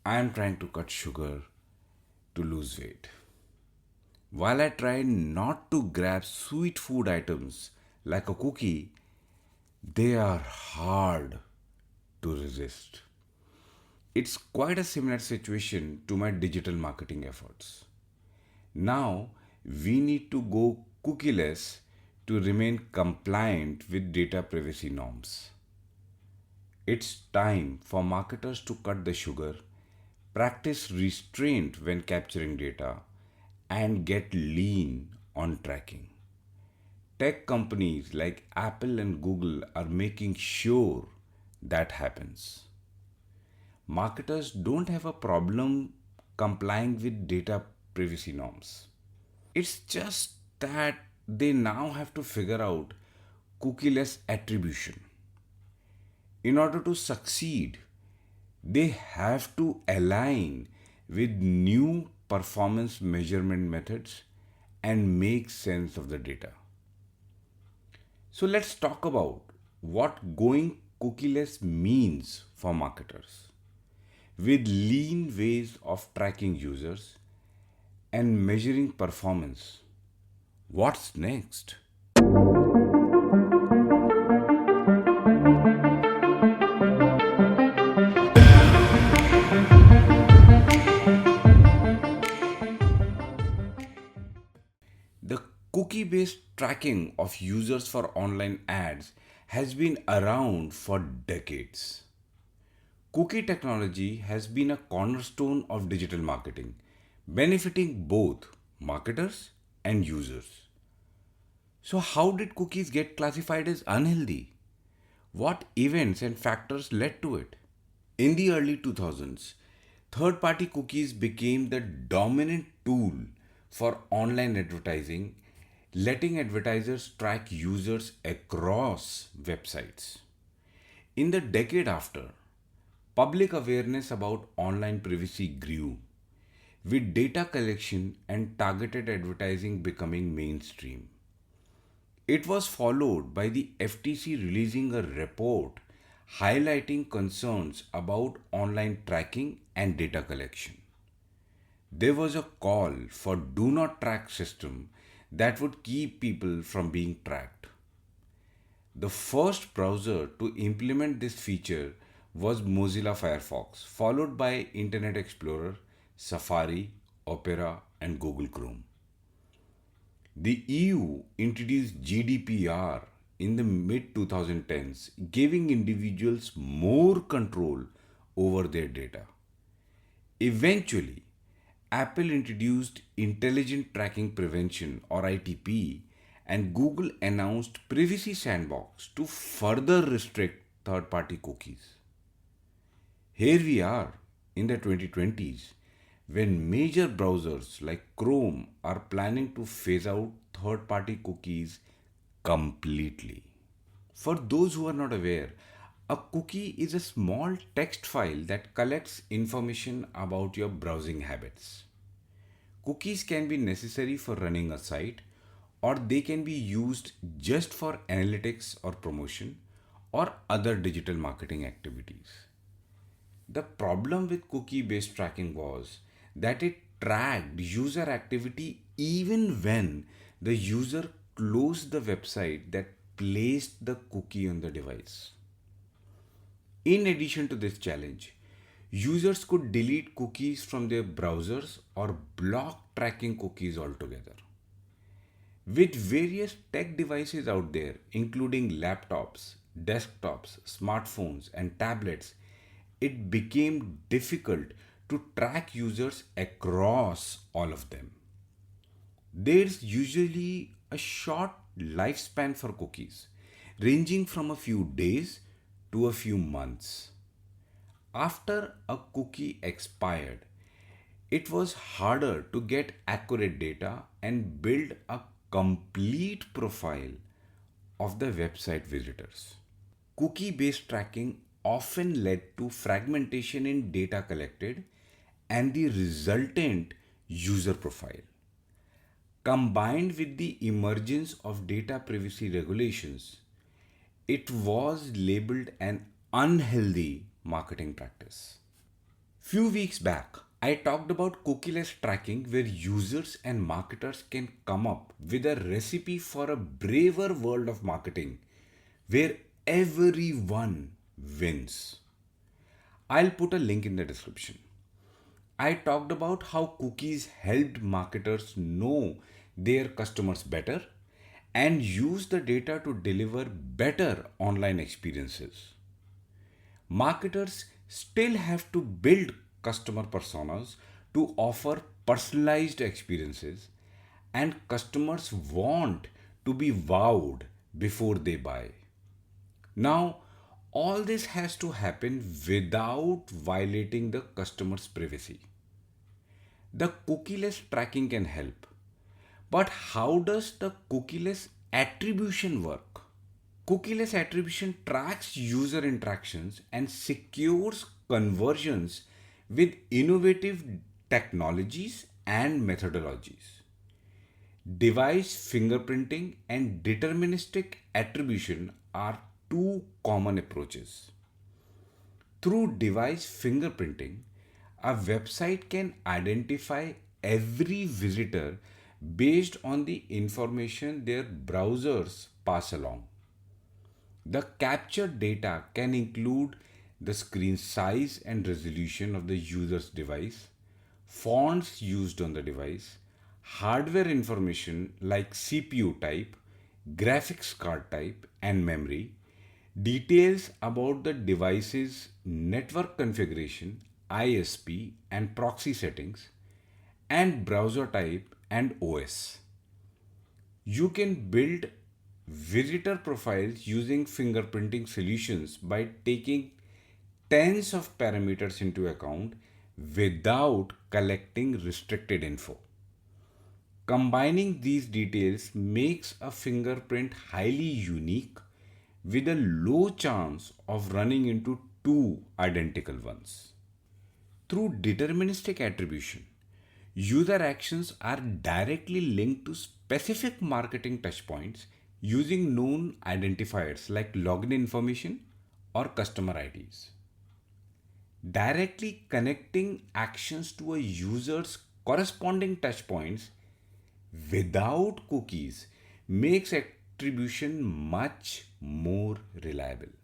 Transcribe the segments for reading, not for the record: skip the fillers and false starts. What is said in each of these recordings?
I am trying to cut sugar to lose weight. While I try not to grab sweet food items like a cookie, they are hard to resist. It's quite a similar situation to my digital marketing efforts. Now we need to go cookieless to remain compliant with data privacy norms. It's time for marketers to cut the sugar, practice restraint when capturing data, and get lean on tracking. Tech companies like Apple and Google are making sure that happens. Marketers don't have a problem complying with data privacy norms. It's just that they now have to figure out cookieless attribution. In order to succeed, they have to align with new performance measurement methods and make sense of the data. So let's talk about what going cookieless means for marketers. With lean ways of tracking users and measuring performance, what's next? The cookie based tracking of users for online ads has been around for decades. Cookie technology has been a cornerstone of digital marketing, benefiting both marketers and users. So, how did cookies get classified as unhealthy? What events and factors led to it? In the early 2000s, third party cookies became the dominant tool for online advertising, letting advertisers track users across websites. In the decade after, public awareness about online privacy grew, with data collection and targeted advertising becoming mainstream. It was followed by the FTC releasing a report highlighting concerns about online tracking and data collection. There was a call for do not track system that would keep people from being tracked. The first browser to implement this feature was Mozilla Firefox, followed by Internet Explorer, Safari, Opera, and Google Chrome. The EU introduced GDPR in the mid 2010s, giving individuals more control over their data. Eventually, Apple introduced Intelligent Tracking Prevention or ITP, and Google announced Privacy Sandbox to further restrict third party cookies. Here we are in the 2020s when major browsers like Chrome are planning to phase out third party cookies completely. For those who are not aware, a cookie is a small text file that collects information about your browsing habits. Cookies can be necessary for running a site, or they can be used just for analytics or promotion or other digital marketing activities. The problem with cookie based tracking was that it tracked user activity even when the user closed the website that placed the cookie on the device. In addition to this challenge, users could delete cookies from their browsers or block tracking cookies altogether. With various tech devices out there, including laptops, desktops, smartphones, and tablets, it became difficult to track users across all of them. There's usually a short lifespan for cookies, ranging from a few days to a few months. After a cookie expired, it was harder to get accurate data and build a complete profile of the website visitors. Cookie based tracking often led to fragmentation in data collected and the resultant user profile. Combined with the emergence of data privacy regulations, it was labeled an unhealthy marketing practice. Few weeks back, I talked about cookieless tracking where users and marketers can come up with a recipe for a braver world of marketing where everyone wins. I'll put a link in the description. I talked about how cookies helped marketers know their customers better and use the data to deliver better online experiences. Marketers still have to build customer personas to offer personalized experiences, and customers want to be wowed before they buy. Now, all this has to happen without violating the customer's privacy. The cookieless tracking can help. But how does the cookieless attribution work? Cookieless attribution tracks user interactions and secures conversions with innovative technologies and methodologies. Device fingerprinting and deterministic attribution are two common approaches. Through device fingerprinting, a website can identify every visitor based on the information their browsers pass along. The captured data can include the screen size and resolution of the user's device, fonts used on the device, hardware information like CPU type, graphics card type, and memory, details about the device's network configuration, ISP, and proxy settings, and browser type and OS. You can build visitor profiles using fingerprinting solutions by taking tens of parameters into account without collecting restricted info. Combining these details makes a fingerprint highly unique with a low chance of running into two identical ones. Through deterministic attribution, user actions are directly linked to specific marketing touchpoints using known identifiers like login information or customer IDs. Directly connecting actions to a user's corresponding touchpoints without cookies makes attribution much more reliable.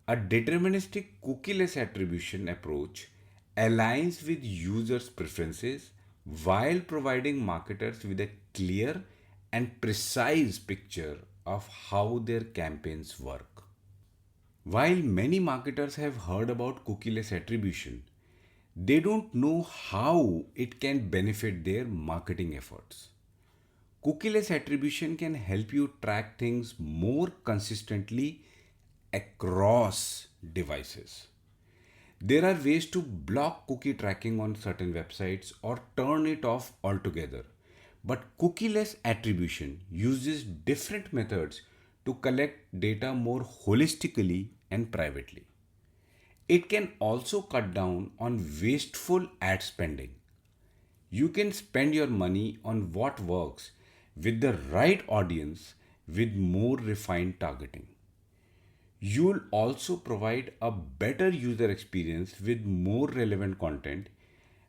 A deterministic cookieless attribution approach aligns with users' preferences while providing marketers with a clear and precise picture of how their campaigns work. While many marketers have heard about cookieless attribution, they don't know how it can benefit their marketing efforts. Cookieless attribution can help you track things more consistently across devices. There are ways to block cookie tracking on certain websites or turn it off altogether. But cookieless attribution uses different methods to collect data more holistically and privately. It can also cut down on wasteful ad spending. You can spend your money on what works with the right audience with more refined targeting. You'll also provide a better user experience with more relevant content,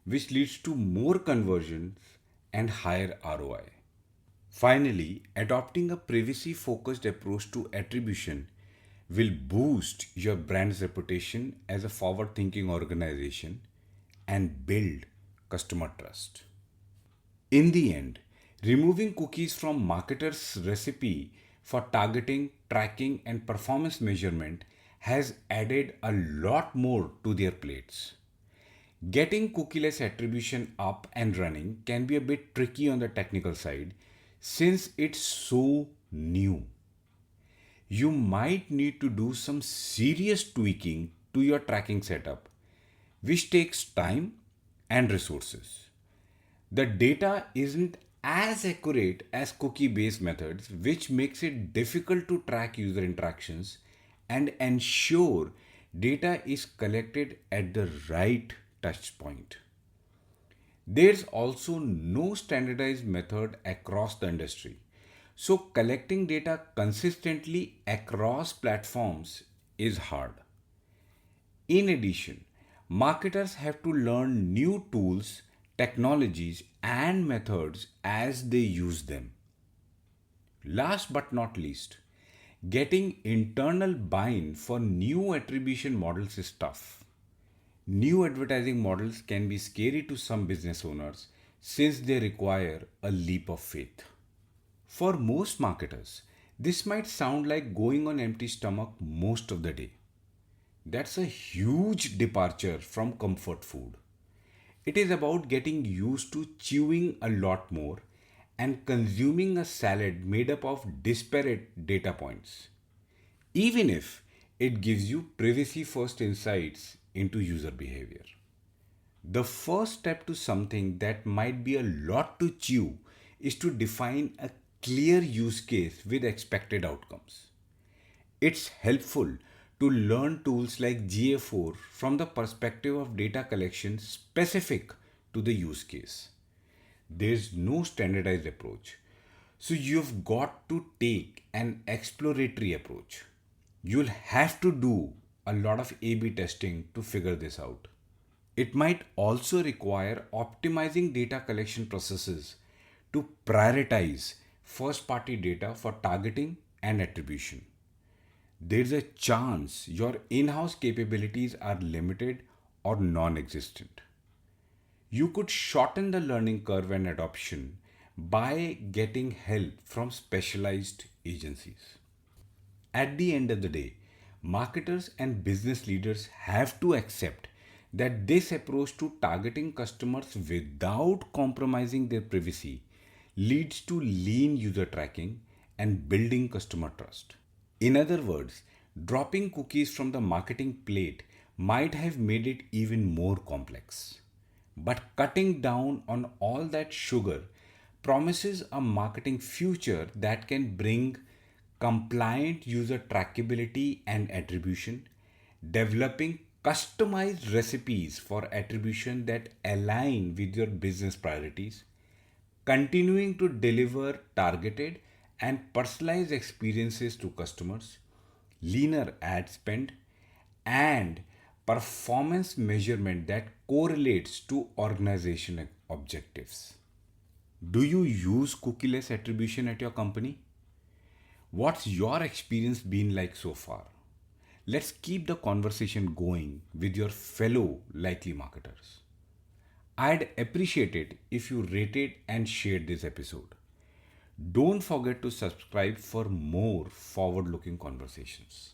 which leads to more conversions and higher ROI. Finally, adopting a privacy focused approach to attribution will boost your brand's reputation as a forward thinking organization and build customer trust. In the end, removing cookies from marketers' recipe for targeting, tracking, and performance measurement has added a lot more to their plates. Getting cookieless attribution up and running can be a bit tricky on the technical side since it's so new. You might need to do some serious tweaking to your tracking setup, which takes time and resources. The data isn't as accurate as cookie based methods, which makes it difficult to track user interactions and ensure data is collected at the right touch point. There's also no standardized method across the industry. So, collecting data consistently across platforms is hard. In addition, Marketers have to learn new tools, technologies, and methods as they use them. Last but not least, getting internal buy-in for new attribution models is tough. New advertising models can be scary to some business owners since they require a leap of faith. For most marketers, this might sound like going on empty stomach most of the day. That's a huge departure from comfort food. It is about getting used to chewing a lot more and consuming a salad made up of disparate data points, even if it gives you privacy first insights into user behavior. The first step to something that might be a lot to chew is to define a clear use case with expected outcomes. It's helpful to learn tools like GA4 from the perspective of data collection specific to the use case. There's no standardized approach. So you've got to take an exploratory approach. You'll have to do a lot of A B testing to figure this out. It might also require optimizing data collection processes to prioritize first party data for targeting and attribution. There's a chance your in house capabilities are limited or non existent. You could shorten the learning curve and adoption by getting help from specialized agencies. At the end of the day, marketers and business leaders have to accept that this approach to targeting customers without compromising their privacy leads to lean user tracking and building customer trust. In other words, dropping cookies from the marketing plate might have made it even more complex. But cutting down on all that sugar promises a marketing future that can bring compliant user trackability and attribution, developing customized recipes for attribution that align with your business priorities, continuing to deliver targeted and personalized experiences to customers, leaner ad spend, and performance measurement that correlates to organization objectives. Do you use cookieless attribution at your company? What's your experience been like so far? Let's keep the conversation going with your fellow likely marketers. I'd appreciate it if you rated and shared this episode. Don't forget to subscribe for more forward looking conversations.